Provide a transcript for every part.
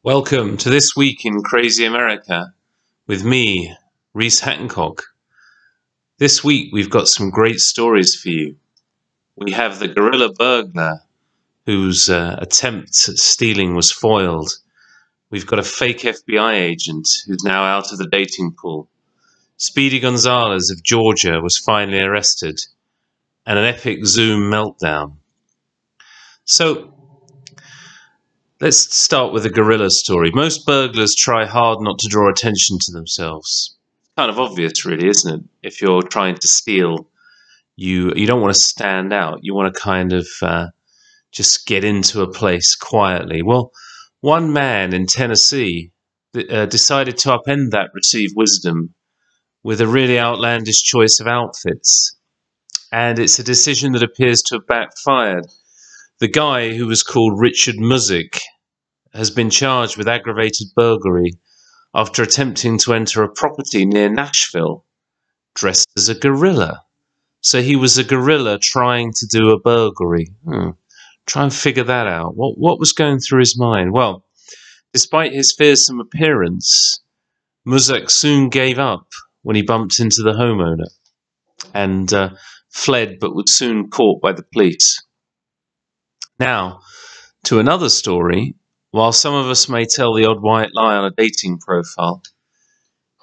Welcome to This Week in Crazy America with me, Reese Hancock. This week we've got some great stories for you. We have the guerrilla burglar whose attempt at stealing was foiled. We've got a fake FBI agent who's now out of the dating pool. Speedy Gonzales of Georgia was finally arrested. And an epic Zoom meltdown. So, let's start with a guerrilla story. Most burglars try hard not to draw attention to themselves. Kind of obvious, really, isn't it? If you're trying to steal, you don't want to stand out. You want to kind of just get into a place quietly. Well, one man in Tennessee decided to upend that received wisdom with a really outlandish choice of outfits. And it's a decision that appears to have backfired. The guy, who was called Richard Musick, has been charged with aggravated burglary after attempting to enter a property near Nashville dressed as a gorilla. So he was a gorilla trying to do a burglary. Try and figure that out. What was going through his mind? Well, despite his fearsome appearance, Musick soon gave up when he bumped into the homeowner and fled, but was soon caught by the police. Now, to another story. While some of us may tell the odd white lie on a dating profile,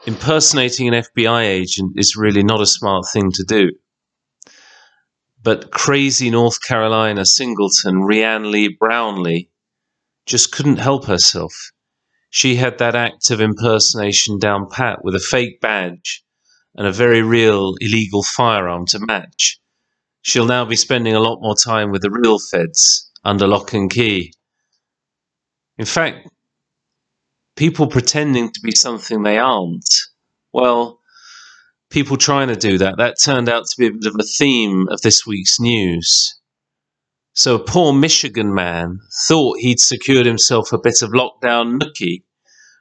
impersonating an FBI agent is really not a smart thing to do. But crazy North Carolina singleton Rhiannon Lee Brownlee just couldn't help herself. She had that act of impersonation down pat with a fake badge and a very real illegal firearm to match. She'll now be spending a lot more time with the real feds under lock and key. In fact, people pretending to be something they aren't, well, people trying to do that turned out to be a bit of a theme of this week's news. So a poor Michigan man thought he'd secured himself a bit of lockdown nookie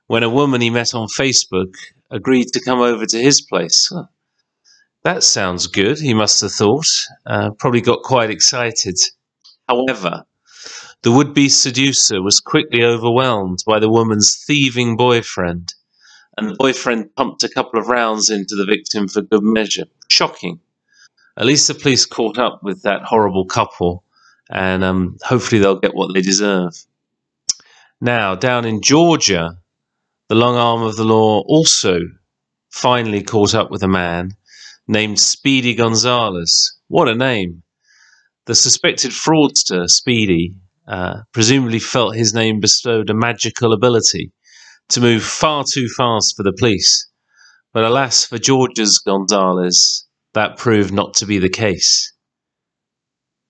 when a woman he met on Facebook agreed to come over to his place. That sounds good, he must have thought. Probably got quite excited. However, the would-be seducer was quickly overwhelmed by the woman's thieving boyfriend, and the boyfriend pumped a couple of rounds into the victim for good measure. Shocking. At least the police caught up with that horrible couple, and hopefully they'll get what they deserve. Now, down in Georgia, the long arm of the law also finally caught up with a man named Speedy Gonzales. What a name. The suspected fraudster, Speedy, presumably felt his name bestowed a magical ability to move far too fast for the police. But alas for Georgia's Gonzales, that proved not to be the case.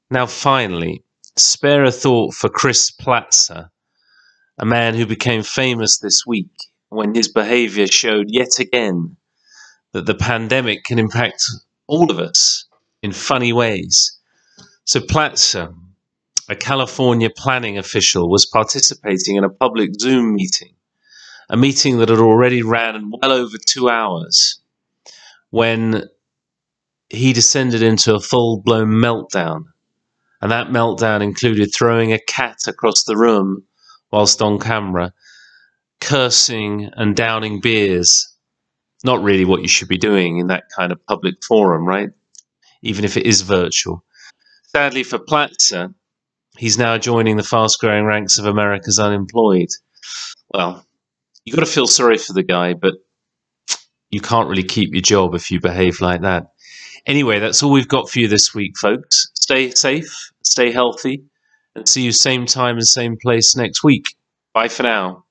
Now finally, spare a thought for Chris Platzer, a man who became famous this week when his behavior showed yet again that the pandemic can impact all of us in funny ways. So Platzer, a California planning official, was participating in a public Zoom meeting, a meeting that had already ran well over 2 hours, when he descended into a full-blown meltdown. And that meltdown included throwing a cat across the room whilst on camera, cursing and downing beers. Not really what you should be doing in that kind of public forum, right? Even if it is virtual. Sadly for Platzer, he's now joining the fast-growing ranks of America's unemployed. Well, you've got to feel sorry for the guy, but you can't really keep your job if you behave like that. Anyway, that's all we've got for you this week, folks. Stay safe, stay healthy, and see you same time and same place next week. Bye for now.